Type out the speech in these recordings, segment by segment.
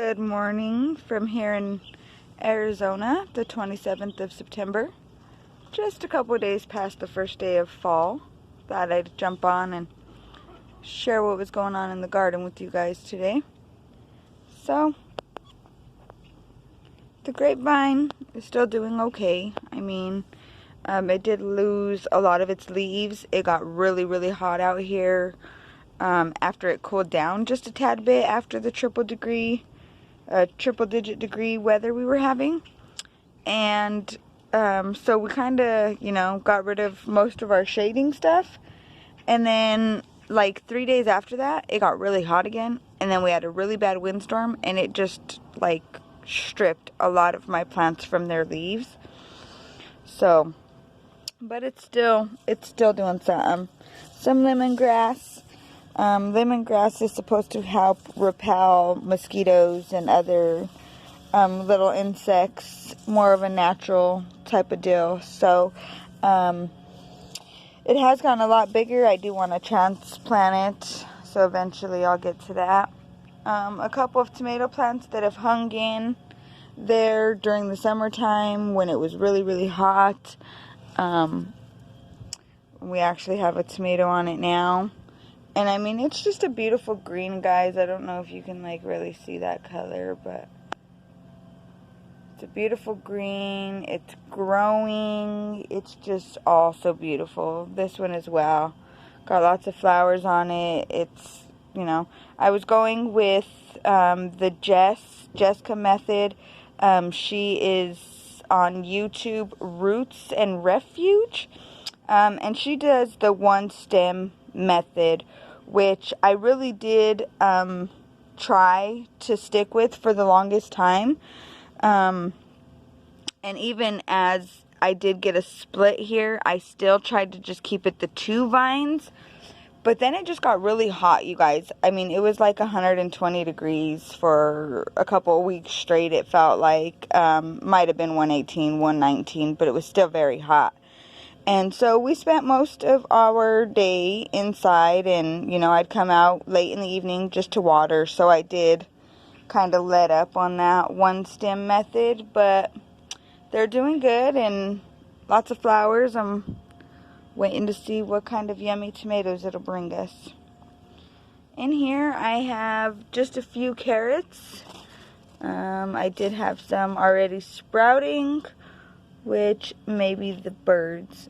Good morning from here in Arizona, the 27th of September. Just a couple of days past the first day of fall. Thought I'd jump on and share what was going on in the garden with you guys today. So, the grapevine is still doing okay. I mean, it did lose a lot of its leaves. It got really hot out here after it cooled down just a tad bit after the triple digit degree weather we were having. And so we kind of, got rid of most of our shading stuff. And then like 3 days after that, it got really hot again. And then we had a really bad windstorm, and it just like stripped a lot of my plants from their leaves. So, but it's still doing something. Some lemongrass. Lemongrass is supposed to help repel mosquitoes and other little insects, more of a natural type of deal. So it has gotten a lot bigger. I do want to transplant it, so eventually I'll get to that. A couple of tomato plants that have hung in there during the summertime when it was really hot. We actually have a tomato on it now. And I mean, it's just a beautiful green, guys. I don't know if you can like really see that color, but it's a beautiful green. It's growing. It's just all so beautiful. This one as well. Got lots of flowers on it. It's, I was going with the Jessica method. She is on YouTube, Roots and Refuge. And she does the one stem method, which I really did try to stick with for the longest time. And even as I did get a split here, I still tried to just keep it the 2 vines. But then it just got really hot, you guys. I mean, it was like 120 degrees for a couple of weeks straight. It felt like, might have been 118, 119, but it was still very hot. And so we spent most of our day inside, and, I'd come out late in the evening just to water. So I did kind of let up on that one stem method, but they're doing good and lots of flowers. I'm waiting to see what kind of yummy tomatoes it'll bring us. In here I have just a few carrots. I did have some already sprouting, which maybe the birds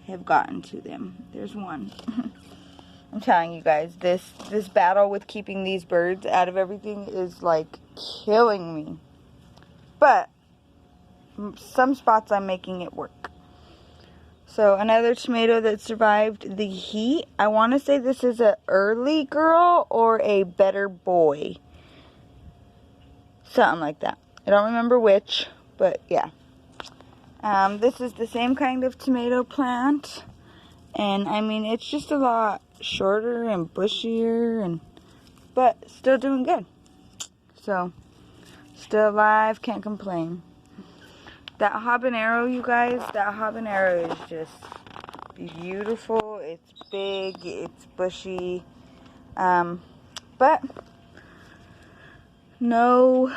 have gotten to them. There's one. I'm telling you guys, this battle with keeping these birds out of everything is like killing me. But some spots I'm making it work. So another tomato that survived the heat. I want to say this is a early girl or a better boy. Something like that. I don't remember which, but yeah. This is the same kind of tomato plant, and I mean, it's just a lot shorter and bushier, but still doing good. So, still alive, can't complain. That habanero, you guys, that habanero is just beautiful. It's big, it's bushy, but no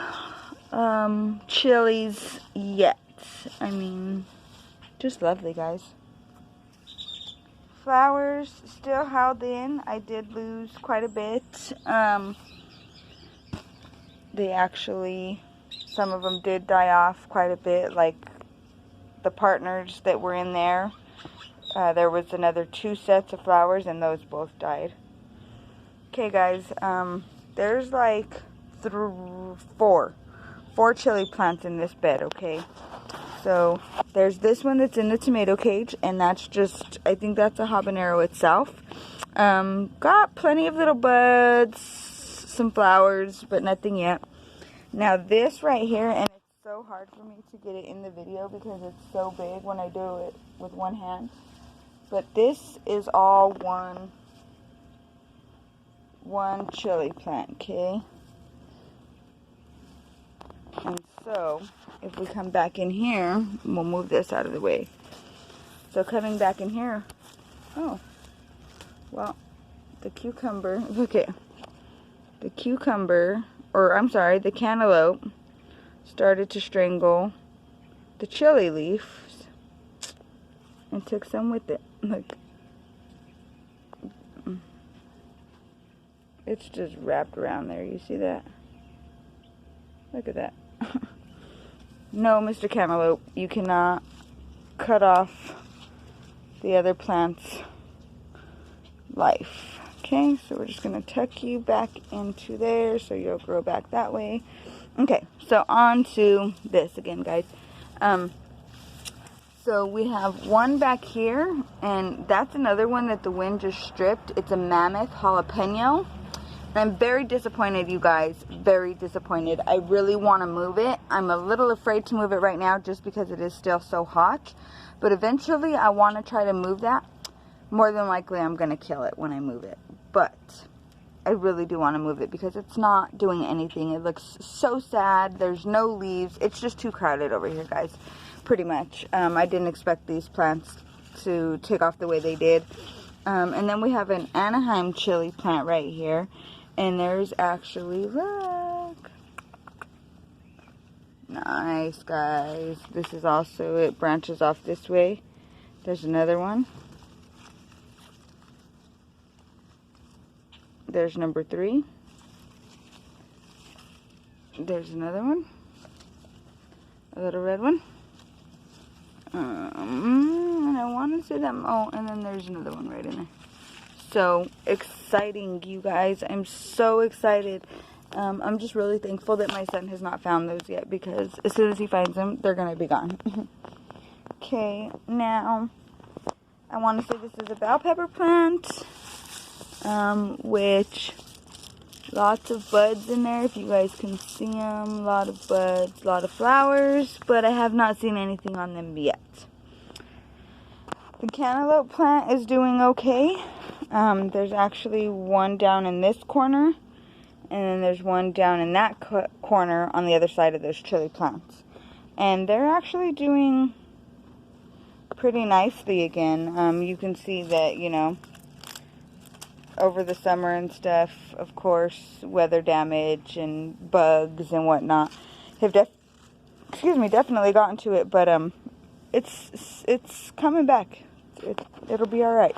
chilies yet. I mean, just lovely, guys. Flowers still held in. I did lose quite a bit. They actually, some of them did die off quite a bit, like the partners that were in there. There was another 2 sets of flowers, and those both died. Okay, guys, there's like 4 chili plants in this bed, okay? So there's this one that's in the tomato cage, and that's just, I think that's a habanero itself. Got plenty of little buds, some flowers, but nothing yet. Now this right here, and it's so hard for me to get it in the video because it's so big when I do it with one hand. But this is all one chili plant, okay? And so, if we come back in here, we'll move this out of the way. So coming back in here, oh, well, the cucumber, okay. The cucumber or I'm sorry, the cantaloupe started to strangle the chili leaves and took some with it. Look. It's just wrapped around there. You see that? Look at that. No, Mr. Cantaloupe, you cannot cut off the other plant's life. Okay, so we're just going to tuck you back into there so you'll grow back that way. Okay, so on to this again, guys. So we have one back here, and that's another one that the wind just stripped. It's a mammoth jalapeno. I'm very disappointed, you guys. Very disappointed. I really want to move it. I'm a little afraid to move it right now just because it is still so hot. But eventually, I want to try to move that. More than likely, I'm going to kill it when I move it. But I really do want to move it because it's not doing anything. It looks so sad. There's no leaves. It's just too crowded over here, guys. Pretty much. I didn't expect these plants to take off the way they did. And then we have an Anaheim chili plant right here. And there's actually, look. Nice, guys. This is also, it branches off this way. There's another one. There's number 3. There's another one. A little red one. And I want to say that, oh, and then there's another one right in there. So exciting, you guys. I'm so excited. I'm just really thankful that my son has not found those yet, because as soon as he finds them, they're going to be gone. Okay, now I want to say this is a bell pepper plant, which lots of buds in there, if you guys can see them. A lot of buds, a lot of flowers, but I have not seen anything on them yet. The cantaloupe plant is doing okay. There's actually one down in this corner, and then there's one down in that corner on the other side of those chili plants. And they're actually doing pretty nicely again. You can see that, you know, over the summer and stuff, of course, weather damage and bugs and whatnot have definitely gotten to it, but it's coming back. It'll be all right.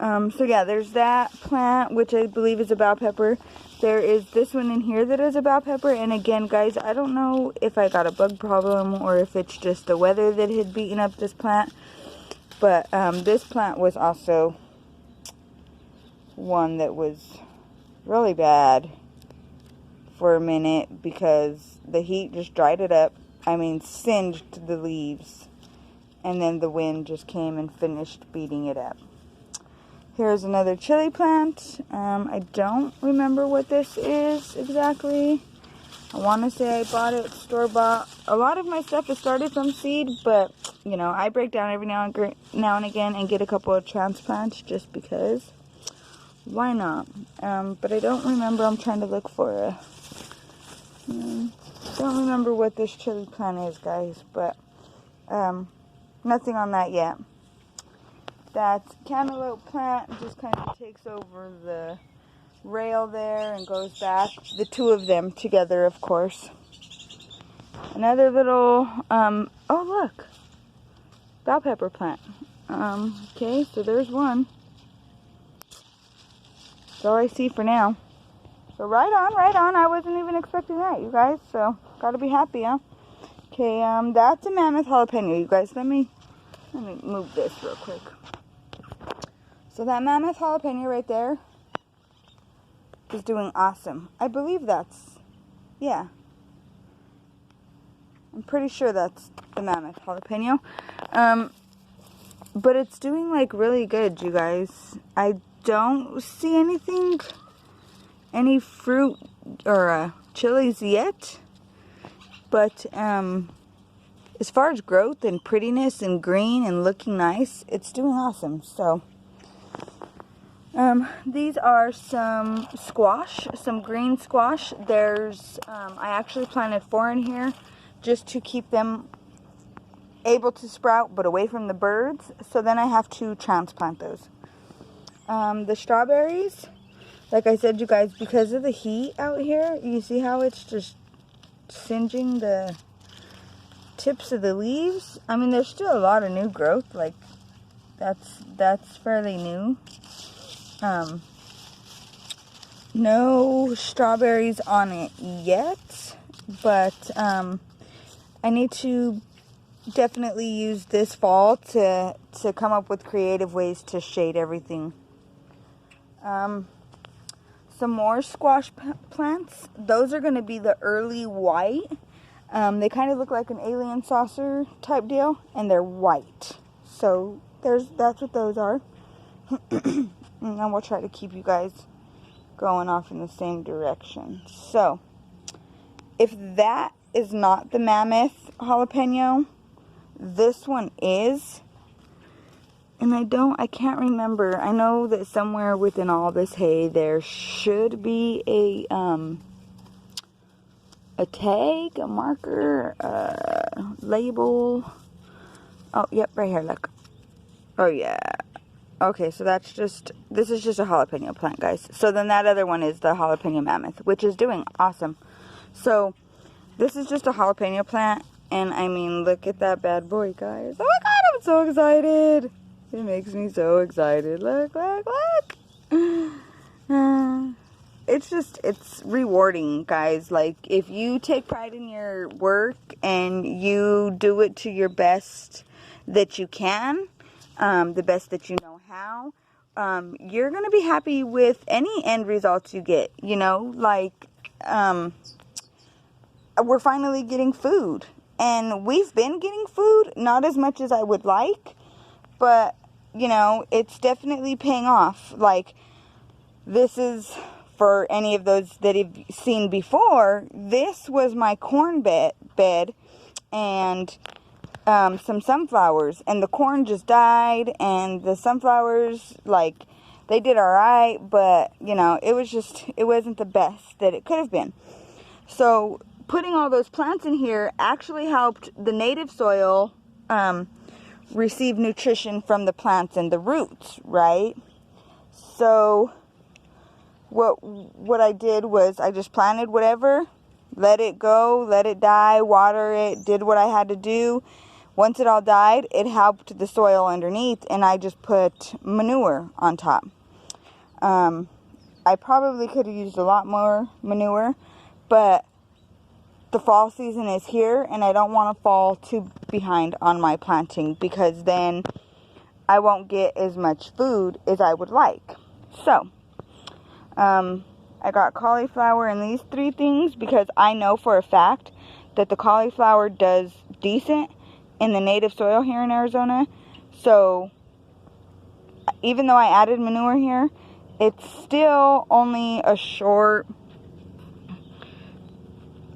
So yeah, there's that plant, which I believe is a bell pepper. There is this one in here that is a bell pepper, and again, guys, I don't know if I got a bug problem or if it's just the weather that had beaten up this plant, but this plant was also one that was really bad for a minute because the heat just dried it up. I mean, singed the leaves, and then the wind just came and finished beating it up. Here's another chili plant. I don't remember what this is exactly. I want to say I bought it store-bought. A lot of my stuff is started from seed, but, you know, I break down every now and again and get a couple of transplants just because. Why not? But I don't remember. I'm trying to look for a... don't remember what this chili plant is, guys, but nothing on that yet. That cantaloupe plant just kind of takes over the rail there and goes back. The two of them together, of course. Another little, oh look, bell pepper plant. Okay, so there's one. That's all I see for now. So right on. I wasn't even expecting that, you guys. So gotta be happy, huh? Okay, that's a mammoth jalapeno, you guys. Let me move this real quick. So that mammoth jalapeno right there is doing awesome. I believe that's, yeah. I'm pretty sure that's the mammoth jalapeno. But it's doing like really good, you guys. I don't see any fruit or chilies yet. But as far as growth and prettiness and green and looking nice, it's doing awesome. So these are some squash, some green squash. There's I actually planted 4 in here just to keep them able to sprout but away from the birds. So then I have to transplant those. The strawberries, like I said, you guys, because of the heat out here, you see how it's just singeing the tips of the leaves? I mean, there's still a lot of new growth. Like, that's fairly new. No strawberries on it yet, but I need to definitely use this fall to come up with creative ways to shade everything. Some more squash plants. Those are going to be the early white. They kind of look like an alien saucer type deal, and they're white. So that's what those are. And then we'll try to keep you guys going off in the same direction. So if that is not the mammoth jalapeno, this one is. And I can't remember. I know that somewhere within all this hay there should be a tag, a marker, a label. Oh, yep, right here, look. Oh, yeah. Okay, so this is just a jalapeno plant, guys. So then that other one is the jalapeno mammoth, which is doing awesome. So this is just a jalapeno plant, and I mean, look at that bad boy, guys. Oh my God, I'm so excited. It makes me so excited. Look, look, look. It's rewarding, guys. Like, if you take pride in your work and you do it to your best that you can, the best that you know how, you're going to be happy with any end results you get. You know, like, we're finally getting food. And we've been getting food, not as much as I would like, but, you know, it's definitely paying off. Like, this is, for any of those that have seen before, this was my corn bed and some sunflowers. And the corn just died, and the sunflowers, like, they did alright, but, you know, it wasn't the best that it could have been. So putting all those plants in here actually helped the native soil receive nutrition from the plants and the roots, right? So what I did was I just planted whatever, let it go, let it die, water it, did what I had to do. Once it all died, it helped the soil underneath, and I just put manure on top. I probably could have used a lot more manure, but the fall season is here, and I don't want to fall too behind on my planting, because then I won't get as much food as I would like. So, I got cauliflower and these three things because I know for a fact that the cauliflower does decent in the native soil here in Arizona. So, even though I added manure here, it's still only a short,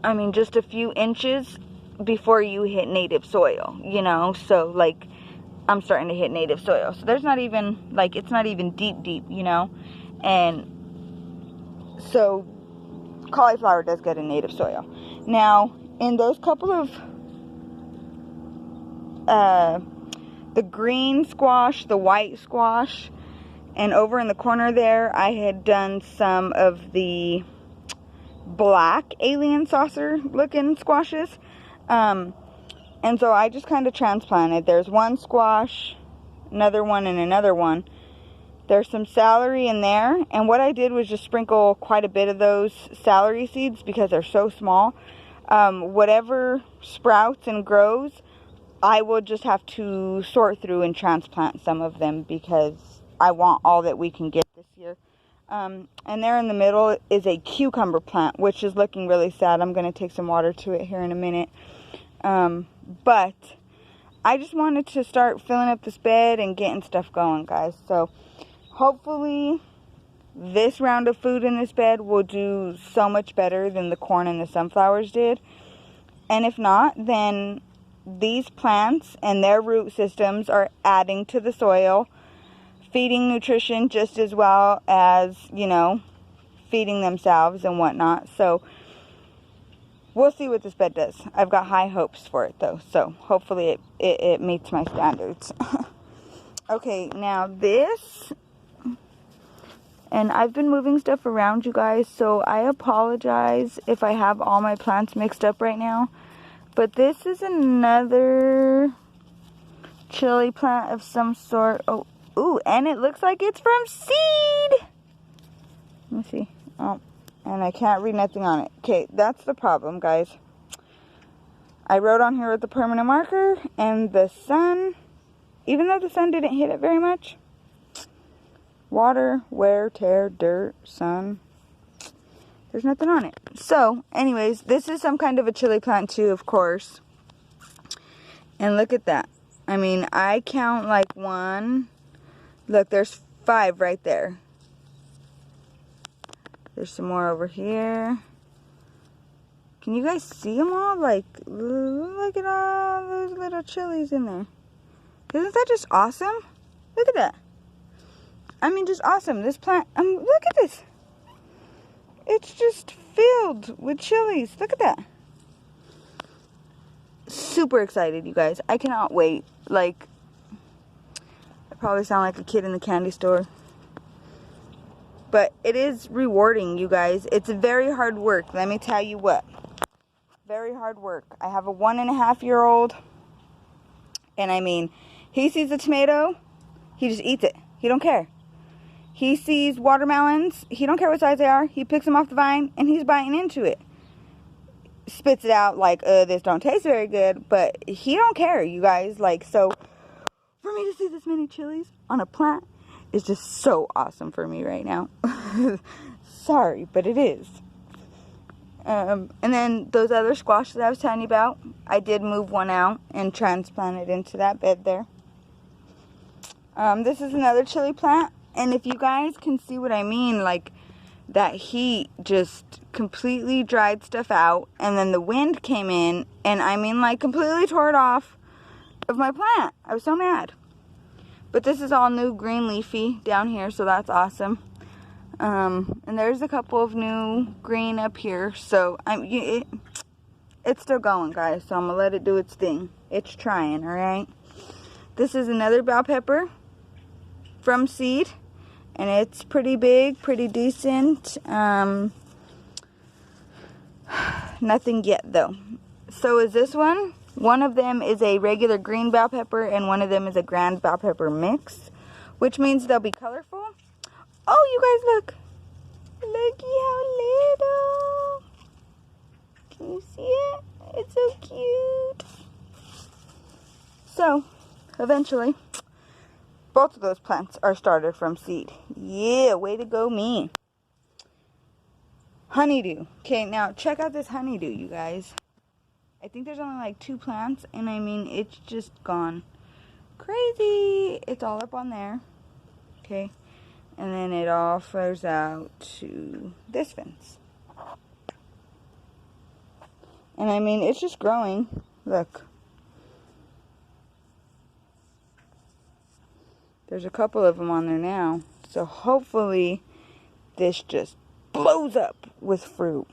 I mean, just a few inches before you hit native soil, you know? So, like, I'm starting to hit native soil. So, there's not even, like, it's not even deep, you know? And so, cauliflower does good in native soil. Now, in those couple of, the green squash, the white squash, and over in the corner there, I had done some of the black alien saucer looking squashes. And so I just kind of transplanted. There's one squash, another one, and another one. There's some celery in there, and what I did was just sprinkle quite a bit of those celery seeds because they're so small. Whatever sprouts and grows, I will just have to sort through and transplant some of them because I want all that we can get this year. And there in the middle is a cucumber plant, which is looking really sad. I'm going to take some water to it here in a minute. But I just wanted to start filling up this bed and getting stuff going, guys. So hopefully this round of food in this bed will do so much better than the corn and the sunflowers did. And if not, then these plants and their root systems are adding to the soil, feeding nutrition just as well as, you know, feeding themselves and whatnot. So we'll see what this bed does. I've got high hopes for it, though. So hopefully it meets my standards. Okay, now this, And I've been moving stuff around, you guys, so I apologize if I have all my plants mixed up right now. But this is another chili plant of some sort. Oh, ooh, and it looks like it's from seed. Let me see. Oh, and I can't read nothing on it. Okay, that's the problem, guys. I wrote on here with the permanent marker, and the sun, even though the sun didn't hit it very much, water, wear, tear, dirt, sun, there's nothing on it. So, anyways, this is some kind of a chili plant too, of course. And look at that. I mean, I count like 1. Look, there's 5 right there. There's some more over here. Can you guys see them all? Like, look at all those little chilies in there. Isn't that just awesome? Look at that. I mean, just awesome. This plant, look at this. It's just filled with chilies. Look at that. Super excited, you guys. I cannot wait. Like, I probably sound like a kid in the candy store. But it is rewarding, you guys. It's very hard work. Let me tell you what. Very hard work. I have a 1.5-year-old. And I mean, he sees a tomato, he just eats it. He don't care. He sees watermelons, he don't care what size they are. He picks them off the vine and he's biting into it. Spits it out like, this don't taste very good. But he don't care, you guys. Like, so for me to see this many chilies on a plant is just so awesome for me right now. Sorry, but it is. And then those other squash that I was telling you about, I did move one out and transplant it into that bed there. This is another chili plant. And if you guys can see what I mean, like that heat just completely dried stuff out. And then the wind came in and I mean like completely tore it off of my plant. I was so mad. But this is all new green leafy down here, so that's awesome. And there's a couple of new green up here. So it's still going, guys. So I'm going to let it do its thing. It's trying, alright? This is another bell pepper from seed. And it's pretty big, pretty decent. Nothing yet, though. So is this one. One of them is a regular green bell pepper, and one of them is a grand bell pepper mix, which means they'll be colorful. Oh, you guys, look. Looky how little. Can you see it? It's so cute. So, eventually, both of those plants are started from seed. Yeah, way to go me. Honeydew. Okay, now check out this honeydew, you guys. I think there's only like 2 plants, and I mean, it's just gone crazy. It's all up on there. Okay, and then it all flares out to this fence. And I mean, it's just growing. Look. There's a couple of them on there now. So hopefully this just blows up with fruit.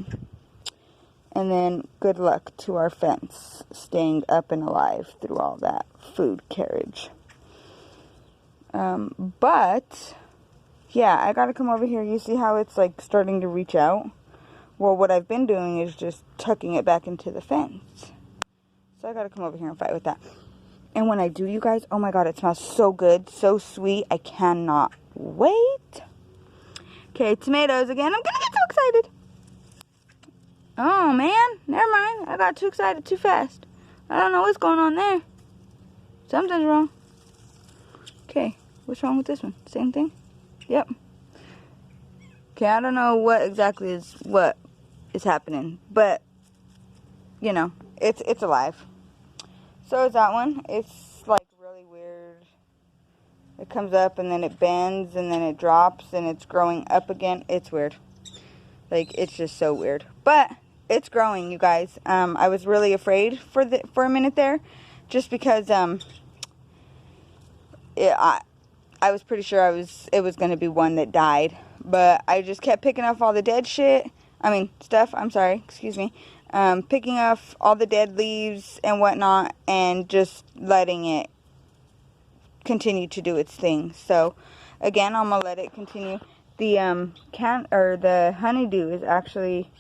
And then good luck to our fence staying up and alive through all that food carriage. But yeah, I gotta come over here. You see how it's like starting to reach out? Well, what I've been doing is just tucking it back into the fence. So I gotta come over here and fight with that. And when I do, you guys, oh my god, it smells so good, so sweet. I cannot wait. Okay, tomatoes again. I'm gonna get so excited. Oh man, never mind. I got too excited too fast. I don't know what's going on there. Something's wrong. Okay, what's wrong with this one? Same thing? Yep. Okay, I don't know what exactly is happening, but you know, it's alive. So is that one. It's like really weird. It comes up and then it bends and then it drops and it's growing up again. It's weird. Like, it's just so weird. But it's growing, you guys. I was really afraid for a minute there, just because I was pretty sure it was going to be one that died. But I just kept picking up all the dead stuff. I'm sorry, excuse me. Picking off all the dead leaves and whatnot, and just letting it continue to do its thing. So again, I'm gonna let it continue. the honeydew is actually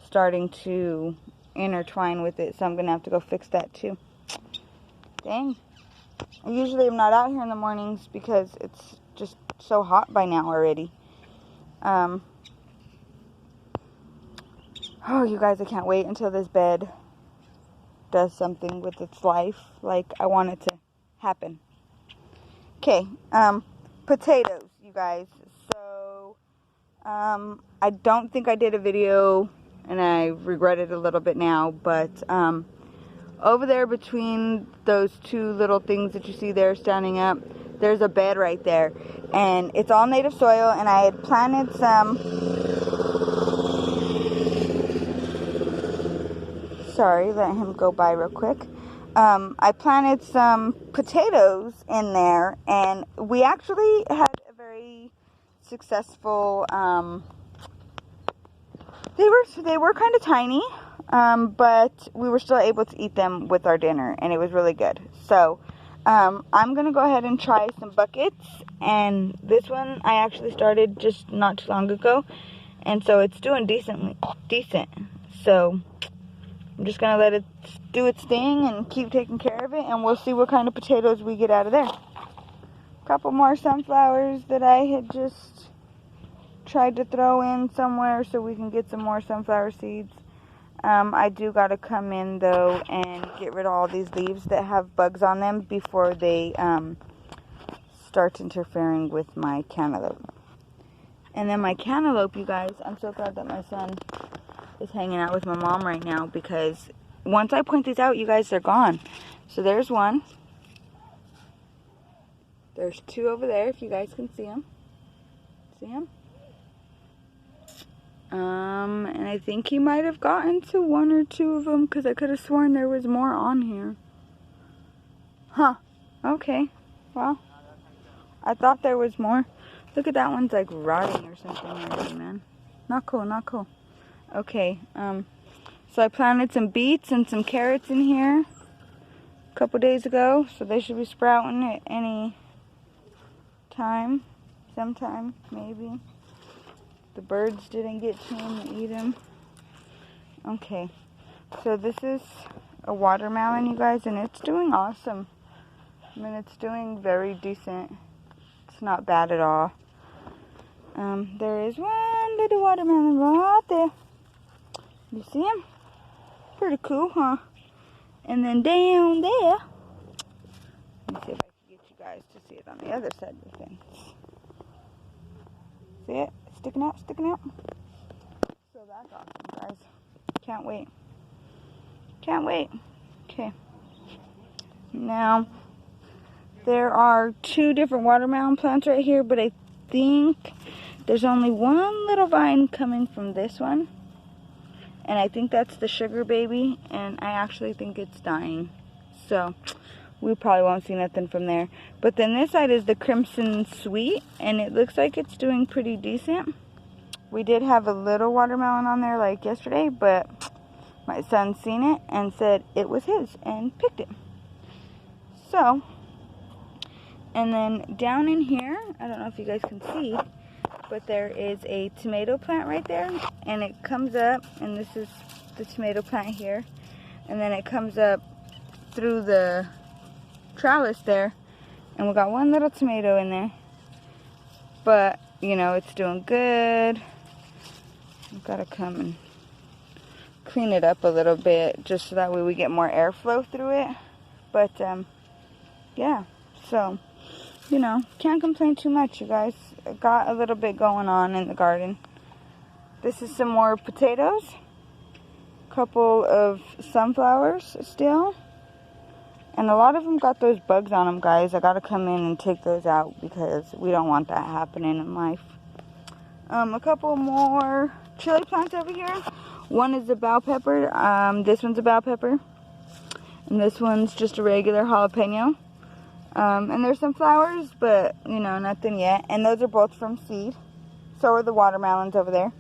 starting to intertwine with it, so I'm gonna have to go fix that too. Dang. I usually am not out here in the mornings because it's just so hot by now already. Oh, you guys, I can't wait until this bed does something with its life like I want it to happen. Okay, potatoes, you guys. So, I don't think I did a video, and I regret it a little bit now, but, over there between those two little things that you see there standing up, there's a bed right there. And it's all native soil, and I had planted some... Sorry, let him go by real quick. I planted some potatoes in there, and we actually had a very successful... They were kind of tiny. But we were still able to eat them with our dinner, and it was really good. So, I'm going to go ahead and try some buckets, and this one I actually started just not too long ago, and so it's doing decent. So, I'm just going to let it do its thing and keep taking care of it, and we'll see what kind of potatoes we get out of there. A couple more sunflowers that I had just tried to throw in somewhere so we can get some more sunflower seeds. I do got to come in, though, and get rid of all these leaves that have bugs on them before they start interfering with my cantaloupe. And then my cantaloupe, you guys, I'm so glad that my son is hanging out with my mom right now, because once I point these out, you guys, they're gone. So there's one. There's two over there, if you guys can see them. See them? And I think he might have gotten to one or two of them, because I could have sworn there was more on here. Huh. Okay. Well, I thought there was more. Look at that one's like rotting or something already, man. Not cool, not cool. Okay, so I planted some beets and some carrots in here a couple days ago, so they should be sprouting at any time, sometime, maybe. The birds didn't get to them to eat them. Okay, so this is a watermelon, you guys, and it's doing awesome. I mean, it's doing very decent. It's not bad at all. There is one little watermelon right there. You see him? Pretty cool, huh? And then down there, let me see if I can get you guys to see it on the other side of the fence. See it? Sticking out, sticking out. So that's awesome, guys. Can't wait. Can't wait. Okay. Now, there are two different watermelon plants right here, but I think there's only one little vine coming from this one. And I think that's the sugar baby, and I actually think it's dying. So, we probably won't see nothing from there. But then this side is the crimson sweet, and it looks like it's doing pretty decent. We did have a little watermelon on there like yesterday, but my son seen it and said it was his and picked it. So, and then down in here, I don't know if you guys can see, but there is a tomato plant right there, and it comes up, and this is the tomato plant here, and then it comes up through the trellis there, and we got one little tomato in there, but you know, it's doing good. I've got to come and clean it up a little bit just so that way we get more airflow through it. But yeah, so you know, can't complain too much, you guys. I got a little bit going on in the garden. This is some more potatoes, a couple of sunflowers still, and a lot of them got those bugs on them, guys. I gotta come in and take those out because we don't want that happening in life. A couple more chili plants over here. One is a bell pepper. This one's a bell pepper, and this one's just a regular jalapeno. And there's some flowers, but, you know, nothing yet. And those are both from seed. So are the watermelons over there.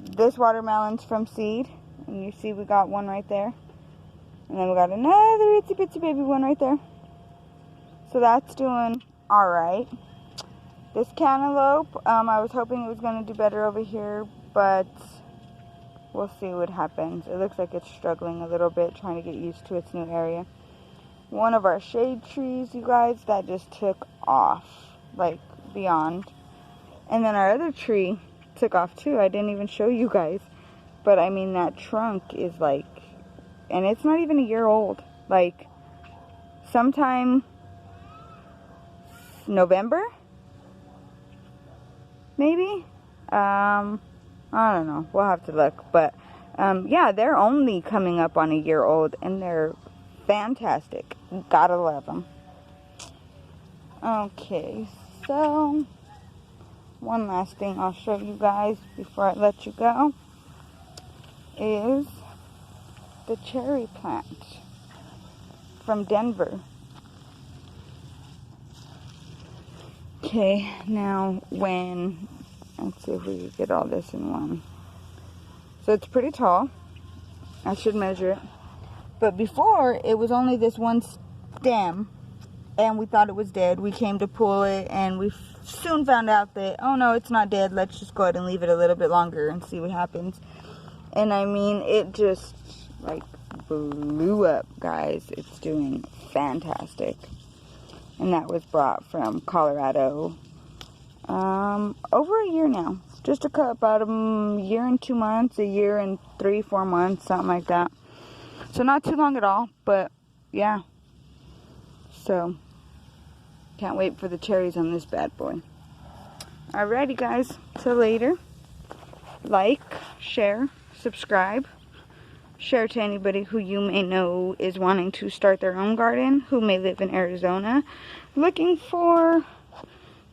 This watermelon's from seed. And you see we got one right there. And then we got another itsy bitsy baby one right there. So that's doing alright. This cantaloupe, I was hoping it was going to do better over here, but we'll see what happens. It looks like it's struggling a little bit, trying to get used to its new area. One of our shade trees, you guys, that just took off, like, beyond. And then our other tree took off, too. I didn't even show you guys. But, I mean, that trunk is, like, and it's not even a year old. Like, sometime November? Maybe? I don't know. We'll have to look. But, yeah, they're only coming up on a year old, and they're fantastic. Gotta love them. Okay, so one last thing I'll show you guys before I let you go is the cherry plant from Denver. Okay, now let's see if we can get all this in one. So it's pretty tall. I should measure it. But before, it was only this one stem, and we thought it was dead. We came to pull it, and we soon found out that, oh no, it's not dead. Let's just go ahead and leave it a little bit longer and see what happens. And I mean, it just, like, blew up, guys. It's doing fantastic. And that was brought from Colorado over a year now. Just about a year and 2 months, a year and 3-4 months, something like that. So not too long at all, but yeah. So, can't wait for the cherries on this bad boy. Alrighty, guys. Till later. Like, share, subscribe. Share to anybody who you may know is wanting to start their own garden, who may live in Arizona, looking for,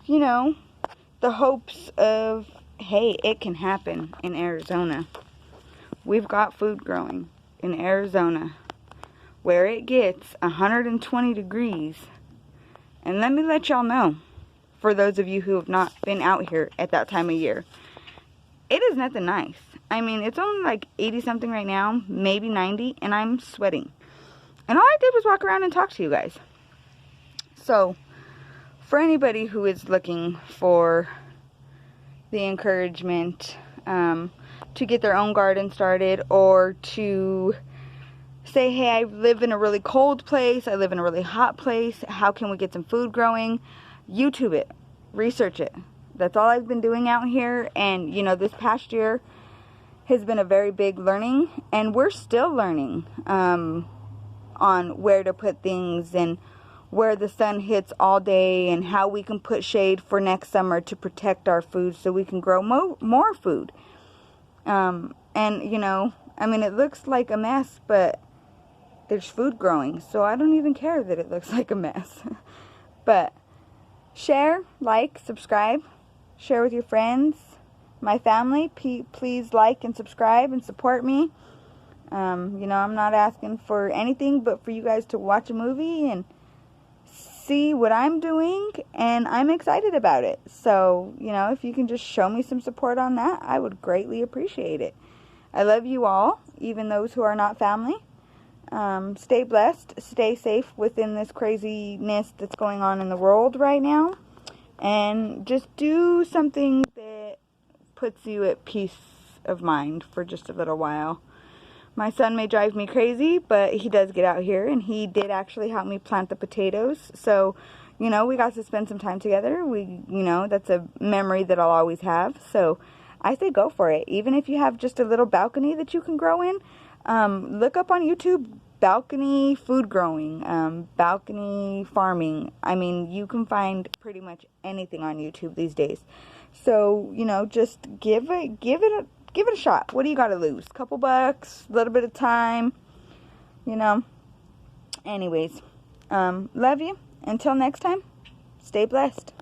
you know, the hopes of, hey, it can happen in Arizona. We've got food growing in Arizona, where it gets 120 degrees. And let me let y'all know, for those of you who have not been out here at that time of year, it is nothing nice. I mean, it's only like 80 something right now, maybe 90, and I'm sweating. And all I did was walk around and talk to you guys. So, for anybody who is looking for the encouragement to get their own garden started, or to say, hey, I live in a really cold place, I live in a really hot place, how can we get some food growing? YouTube it, research it. That's all I've been doing out here, and you know, this past year has been a very big learning, and we're still learning on where to put things and where the sun hits all day, and how we can put shade for next summer to protect our food so we can grow more food. And you know, I mean, it looks like a mess, but there's food growing, so I don't even care that it looks like a mess. But share, like, subscribe, share with your friends, my family. Please like and subscribe and support me. You know, I'm not asking for anything but for you guys to watch a movie and see what I'm doing, and I'm excited about it. So, you know, if you can just show me some support on that, I would greatly appreciate it. I love you all, even those who are not family. Stay blessed, stay safe within this craziness that's going on in the world right now, and just do something that puts you at peace of mind for just a little while. My son may drive me crazy, but he does get out here, and he did actually help me plant the potatoes. So, you know, we got to spend some time together. You know, that's a memory that I'll always have. So I say go for it. Even if you have just a little balcony that you can grow in, look up on YouTube, balcony food growing, balcony farming. I mean, you can find pretty much anything on YouTube these days. So, you know, just give it a shot. What do you got to lose? Couple bucks, a little bit of time, you know. Anyways, love you. Until next time, stay blessed.